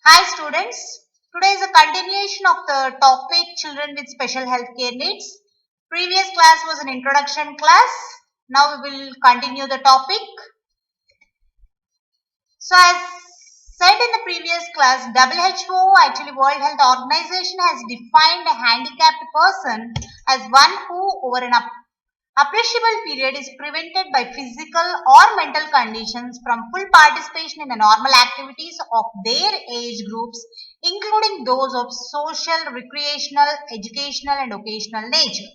Hi students, today is a continuation of the topic children with special healthcare needs. Previous class was an introduction class. Now we will continue the topic. So as said in the previous class, WHO, actually World Health Organization, has defined a handicapped person as one who over an appreciable period is prevented by physical or mental conditions from full participation in the normal activities of their age groups, including those of social, recreational, educational, and occasional nature.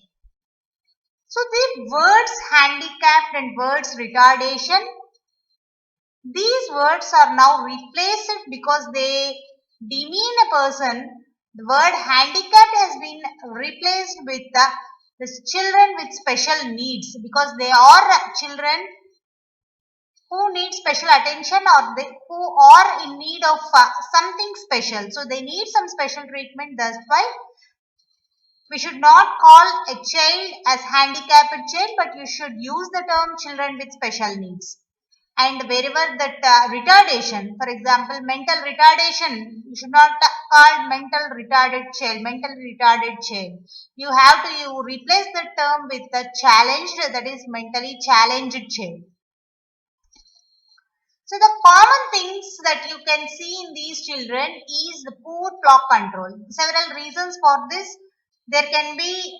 So the words handicapped and words retardation, these words are now replaced because they demean a person. The word handicapped has been replaced with the children with special needs because they are children who need special attention or who are in need of something special. So they need some special treatment. That's why we should not call a child as handicapped child, but you should use the term children with special needs. And wherever that retardation, for example, mental retardation, you should not call mental retarded child, mentally retarded child. You have to replace the term with the challenged, that is mentally challenged child. So the common things that you can see in these children is the poor clock control. Several reasons for this. There can be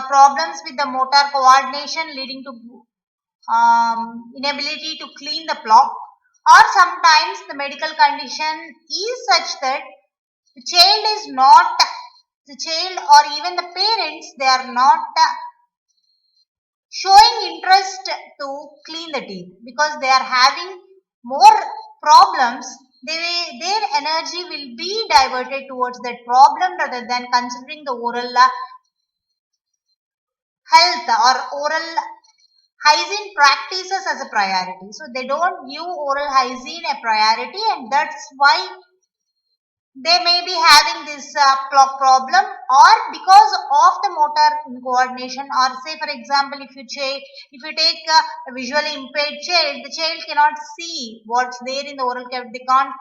problems with the motor coordination leading to inability to clean the clock, or sometimes the medical condition is such that the child is not, the child or even the parents, they are not showing interest to clean the teeth because they are having more problems. Their energy will be diverted towards that problem rather than considering the oral health or oral hygiene practices as a priority. So they don't view oral hygiene a priority, and that's why they may be having this clock problem, or because of the motor coordination, or say for example if you take a visually impaired child, the child cannot see what's there in the oral cavity, they can't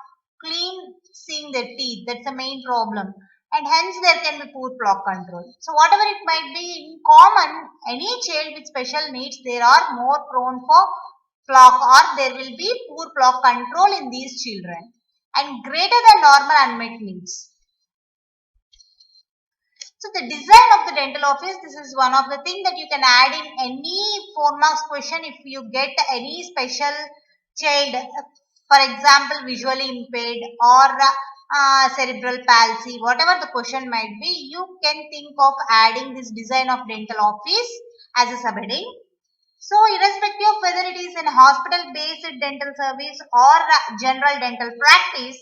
clean seeing their teeth. That's the main problem, and hence there can be poor clock control. So whatever it might be, in common, any child with special needs, they are more prone for clock, or there will be poor clock control in these children, and greater than normal unmet needs. So the design of the dental office, this is one of the things that you can add in any 4 marks question if you get any special child, for example, visually impaired or cerebral palsy, whatever the question might be, you can think of adding this design of dental office as a subheading. So irrespective of whether it is in hospital-based dental service or general dental practice,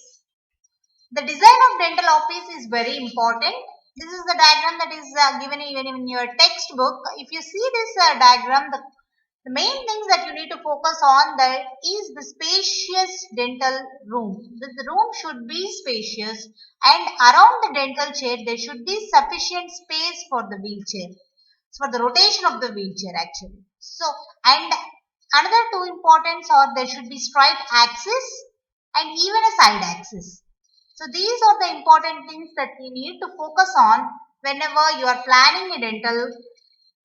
the design of dental office is very important. This is the diagram that is given even in your textbook. If you see this diagram, the main things that you need to focus on that is the spacious dental room. The room should be spacious, and around the dental chair there should be sufficient space for the wheelchair, for the rotation of the wheelchair actually. So, and another two importance are there should be straight axis and even a side axis. So these are the important things that we need to focus on whenever you are planning a dental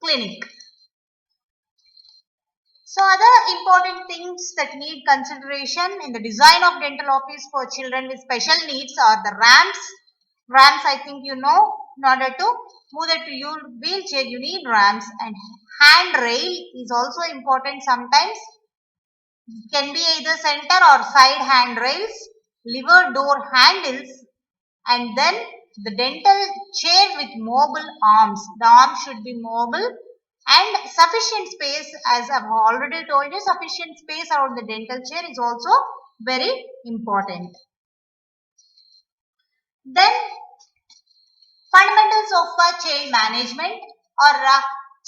clinic. So other important things that need consideration in the design of dental office for children with special needs are the ramps. Ramps, I think you know, in order to move it to your wheelchair you need ramps, and handrail is also important sometimes. It can be either center or side handrails, lever door handles, and then the dental chair with mobile arms. The arms should be mobile, and sufficient space, as I've already told you, sufficient space around the dental chair is also very important. Then fundamentals of child management or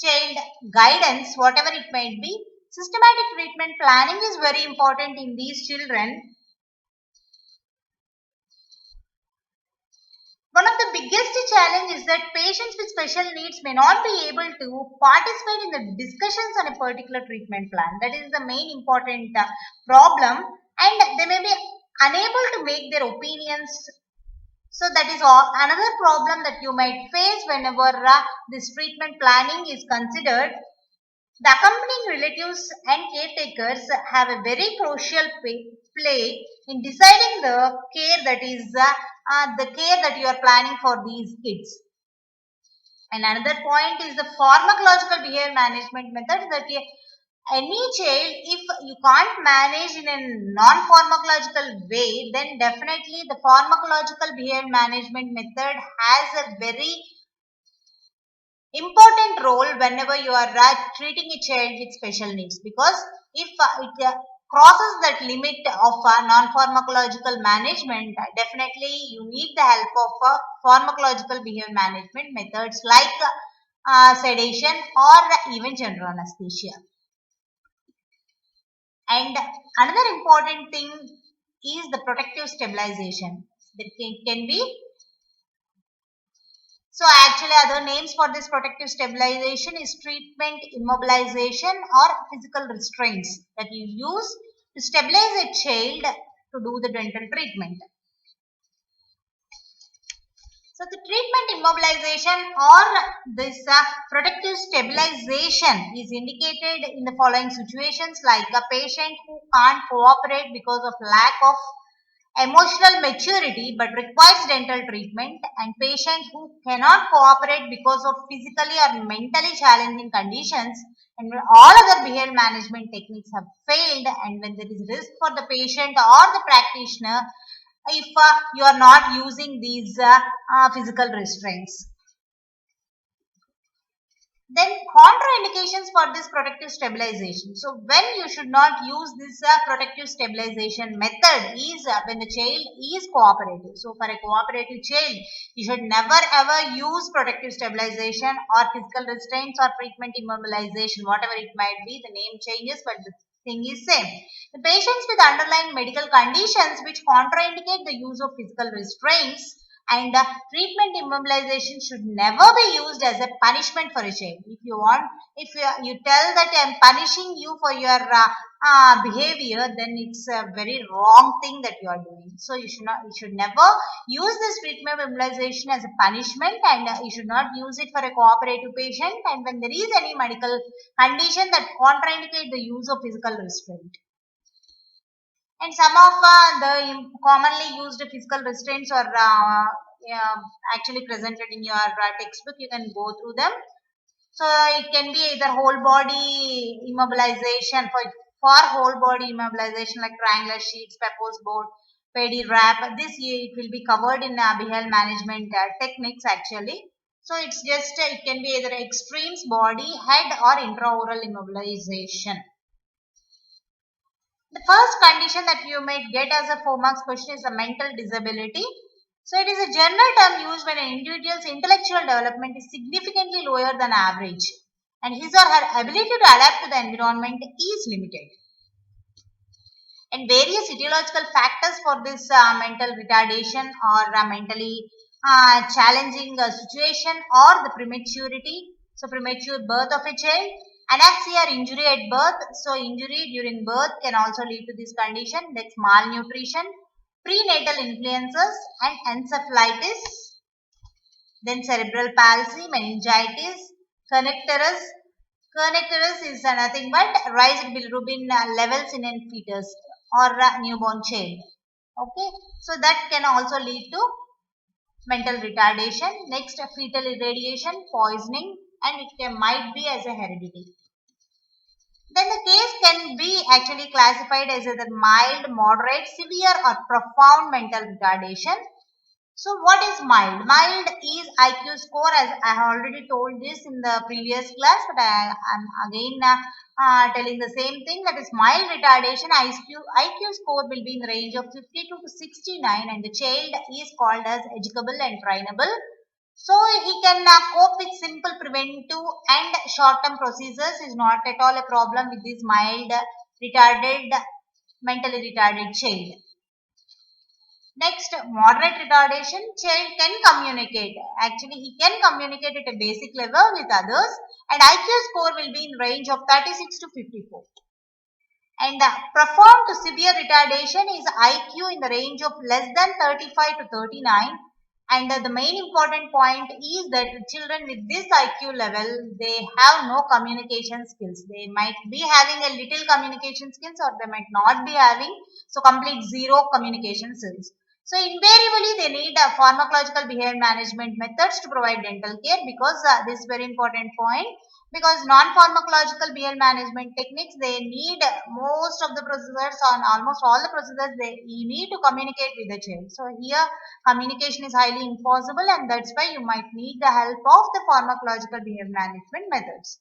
child guidance, whatever it might be. Systematic treatment planning is very important in these children. One of the biggest challenge is that patients with special needs may not be able to participate in the discussions on a particular treatment plan. That is the main important problem, and they may be unable to make their opinions. So that is all another problem that you might face whenever this treatment planning is considered. The accompanying relatives and caretakers have a very crucial play in deciding the care that is the care that you are planning for these kids. And another point is the pharmacological behavior management methods that any child, if you can't manage in a non-pharmacological way, then definitely the pharmacological behavior management method has a very important role whenever you are treating a child with special needs, because if it crosses that limit of non-pharmacological management, definitely you need the help of pharmacological behavior management methods like sedation or even general anesthesia. And another important thing is the protective stabilization that can be. So actually other names for this protective stabilization is treatment immobilization or physical restraints that you use to stabilize a child to do the dental treatment. So the treatment immobilization or this protective stabilization is indicated in the following situations, like a patient who can't cooperate because of lack of emotional maturity but requires dental treatment, and patient who cannot cooperate because of physically or mentally challenging conditions, and when all other behavior management techniques have failed, and when there is risk for the patient or the practitioner if you are not using these physical restraints. Then contraindications for this protective stabilization. So when you should not use this protective stabilization method is when the child is cooperative. So for a cooperative child, you should never ever use protective stabilization or physical restraints or treatment immobilization, whatever it might be. The name changes, but the thing is same. The patients with underlying medical conditions which contraindicate the use of physical restraints and treatment immobilization should never be used as a punishment for a child. If you want, if you tell that I am punishing you for your behavior, then it's a very wrong thing that you are doing. So you should never use this treatment immobilization as a punishment, and you should not use it for a cooperative patient, and when there is any medical condition that contraindicate the use of physical restraint. And some of the commonly used physical restraints are actually presented in your textbook. You can go through them. So it can be either whole body immobilization for whole body immobilization like triangular sheets, Pepper's board, pedi wrap. This it will be covered in behavioral management techniques actually. So it's just it can be either extremes, body, head, or intraoral immobilization. The first condition that you might get as a 4 marks question is a mental disability. So it is a general term used when an individual's intellectual development is significantly lower than average and his or her ability to adapt to the environment is limited. And various etiological factors for this mental retardation or mentally challenging situation or the prematurity, so premature birth of a child, anaxia or injury at birth. So injury during birth can also lead to this condition. That's malnutrition, prenatal influences and encephalitis. Then cerebral palsy, meningitis, connectors. Connectors is nothing but raised bilirubin levels in a fetus or a newborn child. Okay, so that can also lead to mental retardation. Next, fetal irradiation, poisoning, and might be as a heredity. Then the case can be actually classified as either mild, moderate, severe, or profound mental retardation. So what is mild? Mild is IQ score, as I have already told this in the previous class, but I am again telling the same thing, that is mild retardation. IQ score will be in the range of 52 to 69 and the child is called as educable and trainable. So he can cope with simple preventive and short-term procedures, is not at all a problem with this mild retarded, mentally retarded child. Next, moderate retardation, child can communicate. Actually, he can communicate at a basic level with others and IQ score will be in range of 36 to 54. And profound to severe retardation is IQ in the range of less than 35 to 39. And the main important point is that children with this IQ level, they have no communication skills. They might be having a little communication skills or they might not be having, so complete zero communication skills. So invariably they need pharmacological behavior management methods to provide dental care, because this is very important point, because non-pharmacological behavior management techniques, they need most of the procedures, on almost all the procedures, they you need to communicate with the child. So here communication is highly impossible, and that's why you might need the help of the pharmacological behavior management methods.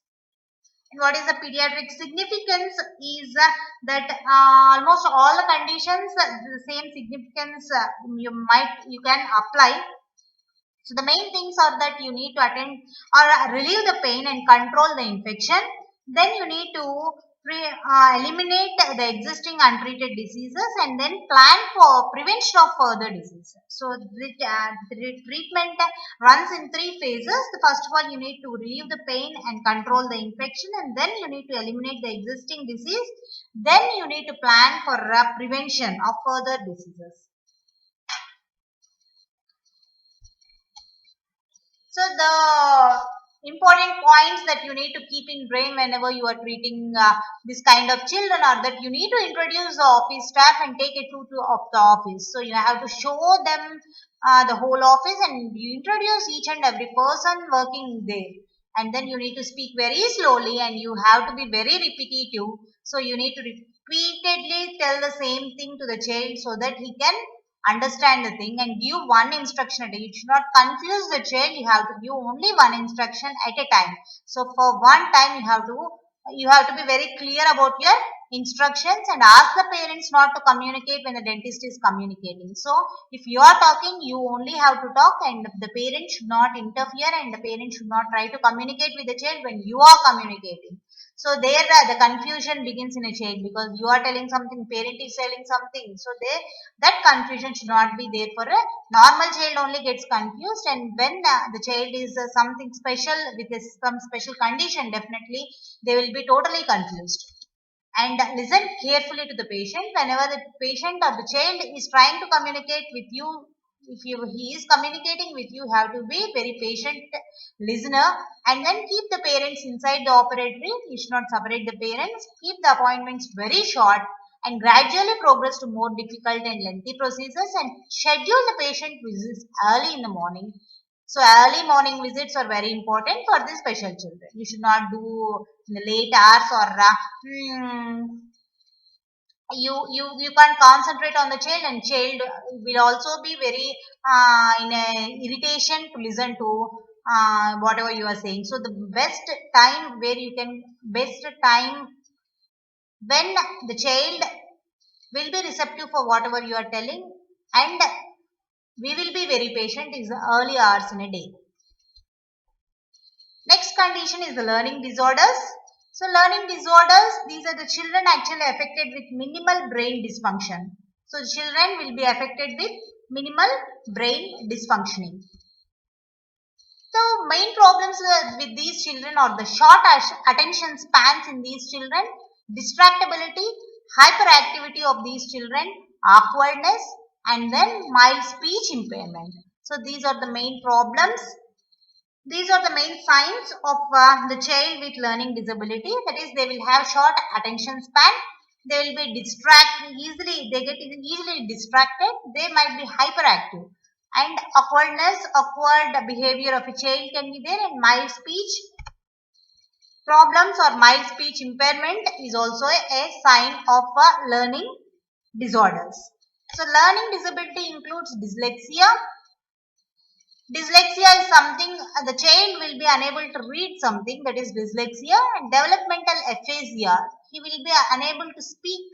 And what is the pediatric significance is that almost all the conditions, the same significance you can apply. So the main things are that you need to attend or relieve the pain and control the infection. Then you need to eliminate the existing untreated diseases, and then plan for prevention of further diseases. So the treatment runs in three phases. The first of all, you need to relieve the pain and control the infection, and then you need to eliminate the existing disease. Then you need to plan for prevention of further diseases. So the important points that you need to keep in brain whenever you are treating this kind of children are that you need to introduce the office staff and take a tour of the office. So you have to show them the whole office, and you introduce each and every person working there. And then you need to speak very slowly, and you have to be very repetitive. So you need to repeatedly tell the same thing to the child so that he can understand the thing, and give one instruction a day. You should not confuse the child. You have to give only one instruction at a time. So for one time you have to be very clear about your instructions, and ask the parents not to communicate when the dentist is communicating. So if you are talking, you only have to talk, and the parent should not interfere, and the parent should not try to communicate with the child when you are communicating. So there the confusion begins in a child, because you are telling something, parent is telling something. So that confusion should not be there. For a normal child only gets confused, and when the child is something special with some special condition, definitely they will be totally confused. And listen carefully to the patient. Whenever the patient or the child is trying to communicate with you, if he is communicating with you, have to be very patient listener, and then keep the parents inside the operatory. You should not separate the parents. Keep the appointments very short, and gradually progress to more difficult and lengthy procedures, and schedule the patient visits early in the morning. So early morning visits are very important for the special children. You should not do in the late hours, or you can't concentrate on the child, and child will also be very in a irritation to listen to whatever you are saying. So the best time when the child will be receptive for whatever you are telling, and we will be very patient, is the early hours in a day. Next condition is the learning disorders. So learning disorders, these are the children actually affected with minimal brain dysfunction. So children will be affected with minimal brain dysfunctioning. The main problems with these children are the short attention spans in these children, distractibility, hyperactivity of these children, awkwardness, and then mild speech impairment. So these are the main problems. These are the main signs of the child with learning disability. That is, they will have short attention span. They will be they get easily distracted. They might be hyperactive. And awkward behavior of a child can be there, and mild speech problems or mild speech impairment is also a sign of learning disorders. So learning disability includes dyslexia. Dyslexia is something the child will be unable to read something, that is dyslexia, and developmental aphasia. He will be unable to speak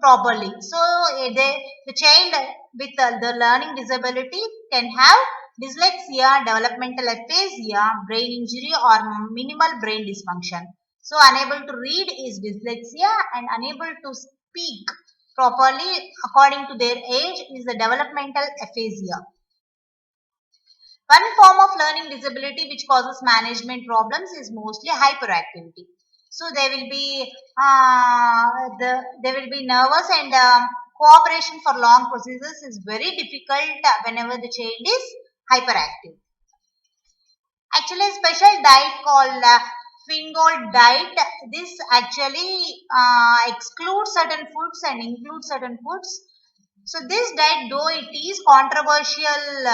properly. So the child with the learning disability can have dyslexia, developmental aphasia, brain injury, or minimal brain dysfunction. So unable to read is dyslexia, and unable to speak properly according to their age is the developmental aphasia. One form of learning disability which causes management problems is mostly hyperactivity. So they will be they will be nervous, and cooperation for long procedures is very difficult whenever the child is hyperactive. Actually, a special diet called Fingold diet. This actually excludes certain foods and includes certain foods. So this diet, though it is controversial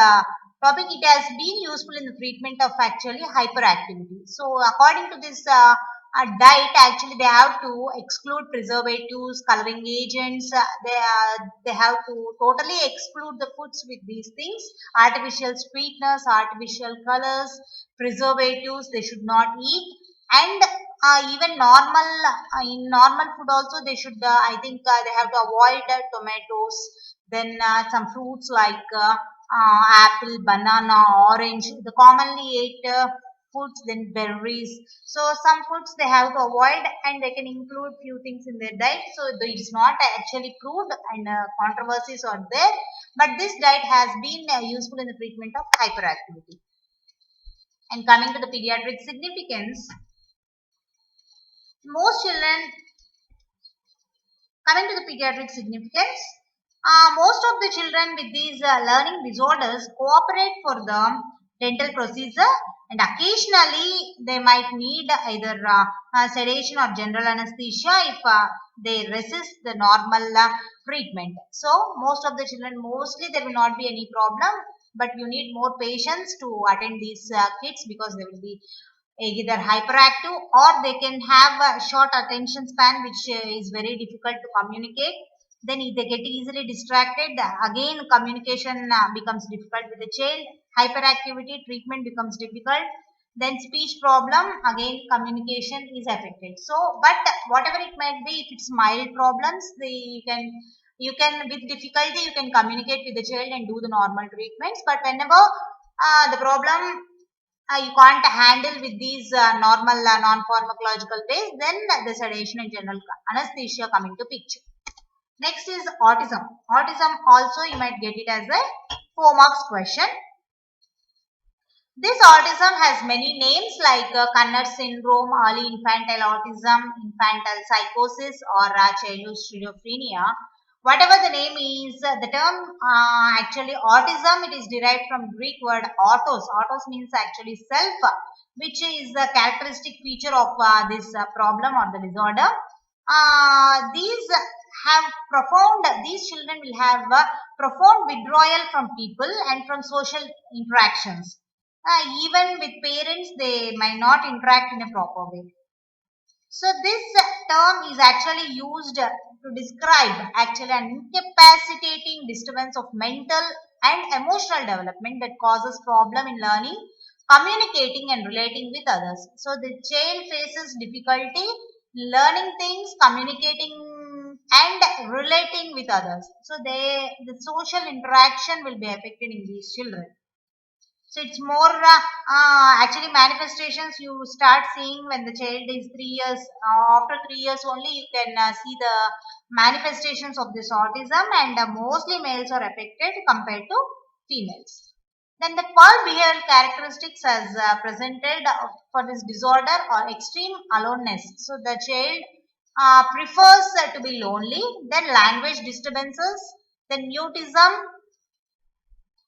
topic, it has been useful in the treatment of actually hyperactivity. So according to this diet, actually they have to exclude preservatives, coloring agents. They have to totally exclude the foods with these things: artificial sweeteners, artificial colors, preservatives. They should not eat, and even in normal food also they should. I think they have to avoid tomatoes, then some fruits like apple, banana, orange, the commonly ate foods, then berries. So some foods they have to avoid, and they can include few things in their diet. So it's not actually proved, and controversies are there, but this diet has been useful in the treatment of hyperactivity. And coming to the pediatric significance, most children, coming to the pediatric significance, most of the children with these learning disorders cooperate for the dental procedure, and occasionally they might need either sedation or general anesthesia if they resist the normal treatment. So most of the children, mostly there will not be any problem, but you need more patience to attend these kids, because they will be either hyperactive, or they can have a short attention span, which is very difficult to communicate. Then if they get easily distracted, again communication becomes difficult with the child. Hyperactivity treatment becomes difficult. Then speech problem, again communication is affected. So but whatever it might be, if it's mild problems, you can with difficulty you can communicate with the child and do the normal treatments. But whenever the problem you can't handle with these normal non-pharmacological ways, then the sedation and general anesthesia coming to picture. Next is autism. Autism also you might get it as a 4 marks question. This autism has many names like Kanner syndrome, early infantile autism, infantile psychosis, or childhood schizophrenia. Whatever the name is, the term actually autism, it is derived from Greek word autos. Autos means actually self, which is the characteristic feature of this problem or the disorder. These children will have profound withdrawal from people and from social interactions. Even with parents, they might not interact in a proper way. So this term is actually used to describe actually an incapacitating disturbance of mental and emotional development that causes problem in learning, communicating and relating with others. So the child faces difficulty learning things, communicating and relating with others. So the social interaction will be affected in these children. So it's more actually manifestations you start seeing when the child is 3 years. After 3 years only you can see the manifestations of this autism, and mostly males are affected compared to females. Then the 12 behavioral characteristics as presented for this disorder are extreme aloneness. So the child prefers to be lonely. Then language disturbances, then mutism,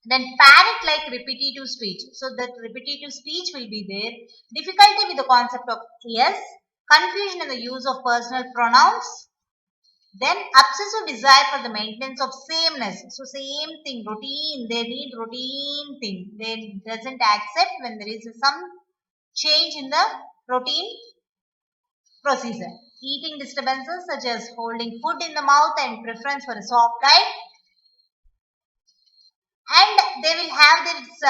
then parrot like repetitive speech. So that repetitive speech will be there. Difficulty with the concept of yes. Confusion in the use of personal pronouns. Then obsessive desire for the maintenance of sameness. So same thing, routine. They need routine thing. They doesn't accept when there is some change in the routine procedure. Eating disturbances such as holding food in the mouth and preference for a soft diet, and they will have this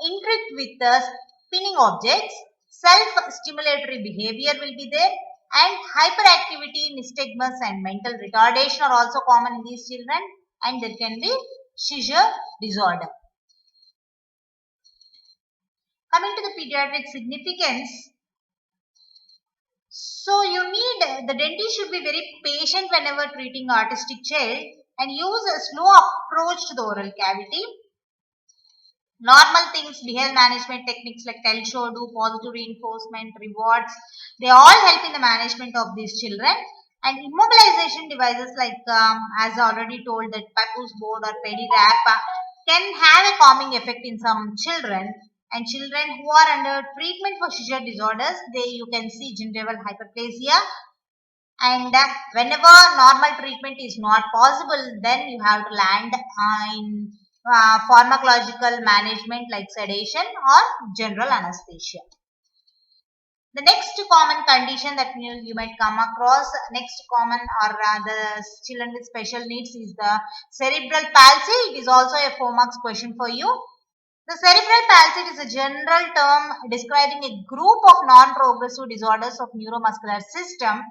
intrigue with the spinning objects. Self-stimulatory behavior will be there, and hyperactivity, nystagmus and mental retardation are also common in these children, and there can be seizure disorder. Coming to the pediatric significance, so you need, the dentist should be very patient whenever treating autistic child and use a slow approach to the oral cavity. Normal things, behavior management techniques like tell, show, do, positive reinforcement, rewards, they all help in the management of these children. And immobilization devices like, as I already told, that papoose board or pedi wrap can have a calming effect in some children. And children who are under treatment for seizure disorders, you can see gingival hyperplasia. And whenever normal treatment is not possible, then you have to land in pharmacological management like sedation or general anesthesia. The next common condition that you might come across, next common or the children with special needs is the cerebral palsy. It is also a 4 marks question for you. The cerebral palsy is a general term describing a group of non-progressive disorders of neuromuscular system,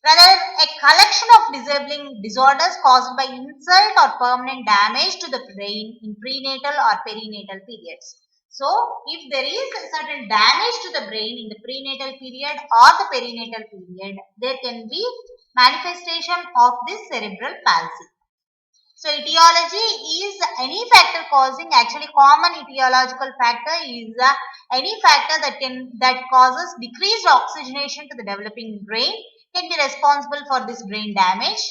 rather a collection of disabling disorders caused by insult or permanent damage to the brain in prenatal or perinatal periods. So, if there is certain damage to the brain in the prenatal period or the perinatal period, there can be manifestation of this cerebral palsy. So, etiology is any factor causing, actually common etiological factor is any factor that causes decreased oxygenation to the developing brain can be responsible for this brain damage.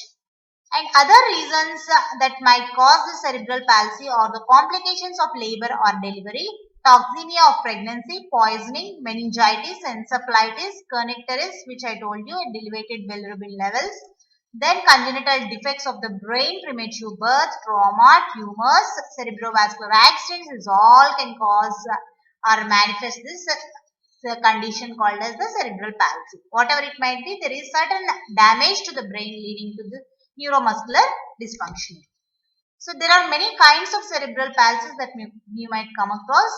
And other reasons that might cause the cerebral palsy are the complications of labor or delivery, toxemia of pregnancy, poisoning, meningitis, encephalitis, kernicterus, which I told you, and elevated bilirubin levels. Then congenital defects of the brain, premature birth, trauma, tumors, cerebrovascular accidents, is all can cause or manifest this condition called as the cerebral palsy. Whatever it might be, there is certain damage to the brain leading to the neuromuscular dysfunction. So there are many kinds of cerebral palsies that you might come across.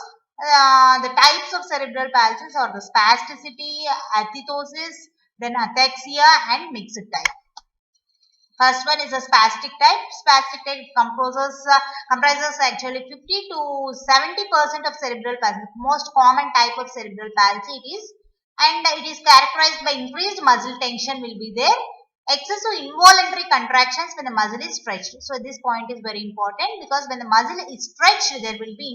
The types of cerebral palsies are the spasticity, athetosis, then ataxia and mixed type. First one is a spastic type. Spastic type comprises actually 50 to 70% of cerebral palsy. Most common type of cerebral palsy it is, and it is characterized by increased muscle tension will be there. Excessive involuntary contractions when the muscle is stretched. So this point is very important because when the muscle is stretched, there will be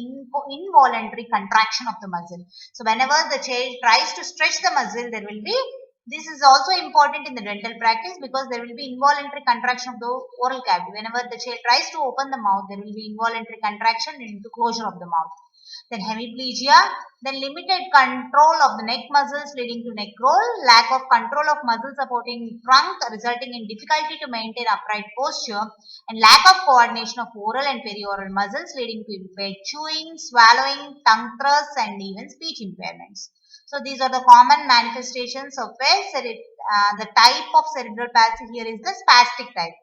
involuntary contraction of the muscle. So whenever the child tries to stretch the muscle, there will be, this is also important in the dental practice because there will be involuntary contraction of the oral cavity. Whenever the child tries to open the mouth, there will be involuntary contraction into closure of the mouth. Then hemiplegia, then limited control of the neck muscles leading to neck roll, lack of control of muscle supporting trunk resulting in difficulty to maintain upright posture, and lack of coordination of oral and perioral muscles leading to impaired chewing, swallowing, tongue thrusts, and even speech impairments. So these are the common manifestations of the type of cerebral palsy here is the spastic type.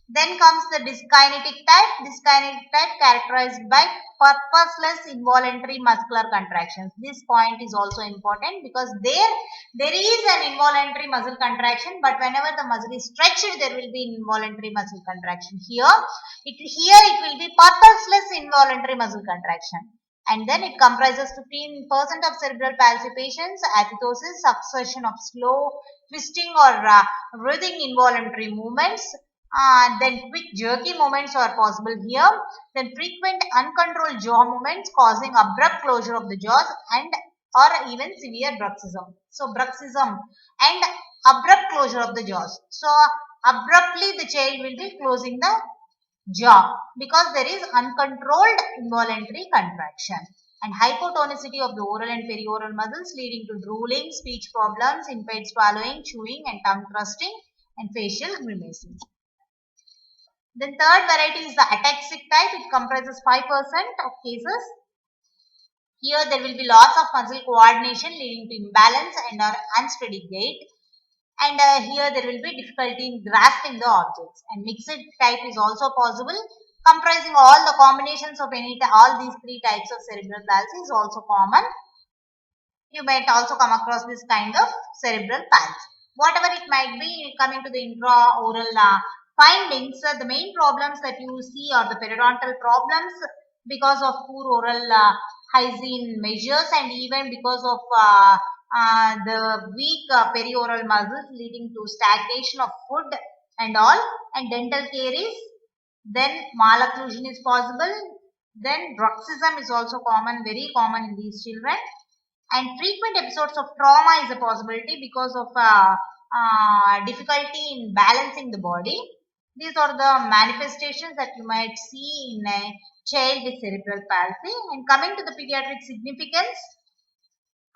Then comes the dyskinetic type. Dyskinetic type characterized by purposeless involuntary muscular contractions. This point is also important because there is an involuntary muscle contraction, but whenever the muscle is stretched, there will be involuntary muscle contraction. Here it will be purposeless involuntary muscle contraction. And then it comprises 15% of cerebral palsy patients, athetosis, succession of slow twisting or writhing involuntary movements. Then quick jerky movements are possible here. Then frequent uncontrolled jaw movements causing abrupt closure of the jaws and or even severe bruxism. So bruxism and abrupt closure of the jaws. So abruptly the child will be closing the jaw because there is uncontrolled involuntary contraction. And hypotonicity of the oral and perioral muscles leading to drooling, speech problems, impaired swallowing, chewing and tongue thrusting and facial grimacing. Then third variety is the ataxic type. It comprises 5% of cases. Here there will be loss of muscle coordination leading to imbalance and or unsteady gait. And here there will be difficulty in grasping the objects. And mixed type is also possible, comprising all the combinations of all these three types of cerebral palsy is also common. You might also come across this kind of cerebral palsy. Whatever it might be, coming to the intraoral findings, the main problems that you see are the periodontal problems because of poor oral hygiene measures and even because of the weak perioral muscles leading to stagnation of food and all. And dental caries, Then malocclusion is possible. Then bruxism is also common, very common in these children. And frequent episodes of trauma is a possibility because of difficulty in balancing the body. These are the manifestations that you might see in a child with cerebral palsy. And coming to the pediatric significance,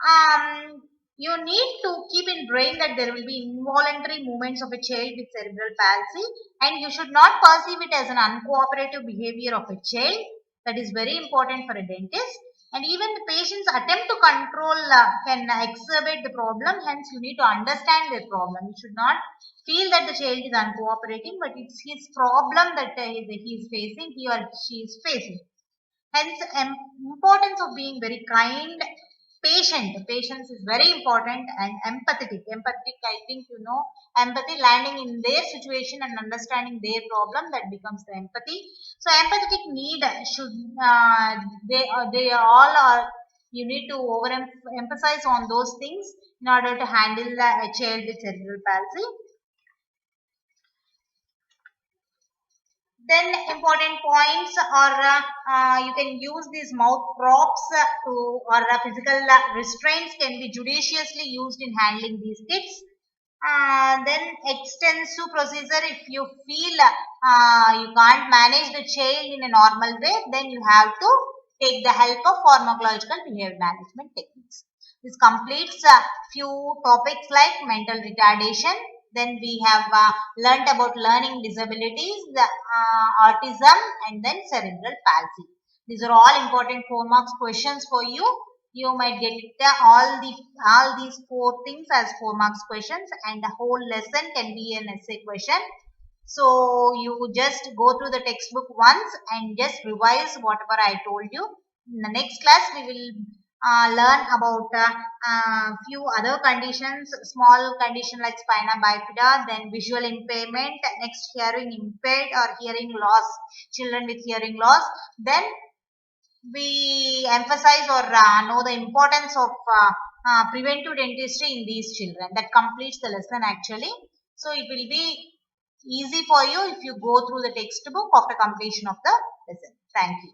um, you need to keep in brain that there will be involuntary movements of a child with cerebral palsy, and you should not perceive it as an uncooperative behavior of a child. That is very important for a dentist. And even the patient's attempt to control can exacerbate the problem. Hence, you need to understand the problem. You should not feel that the child is uncooperating, but it's his problem that he is facing, he or she is facing. Hence, importance of being very kind, patient. Patience is very important, and empathetic. Empathetic, I think you know, empathy, landing in their situation and understanding their problem, that becomes the empathy. So, empathetic need should they all are. You need to emphasize on those things in order to handle a child with cerebral palsy. Then important points are you can use these mouth props to or physical restraints can be judiciously used in handling these kids. Then extensive procedure, if you feel you can't manage the child in a normal way, then you have to take the help of pharmacological behavior management techniques. This completes a few topics like mental retardation. Then we have learnt about learning disabilities, autism, and then cerebral palsy. These are all important 4 marks questions for you. You might get all these 4 things as 4 marks questions, and the whole lesson can be an essay question. So you just go through the textbook once and just revise whatever I told you. In the next class, we will learn about few other conditions, small condition like spina bifida, then visual impairment, next hearing impaired or hearing loss, children with hearing loss. Then we emphasize or know the importance of preventive dentistry in these children. That completes the lesson actually. So it will be easy for you if you go through the textbook after completion of the lesson. Thank you.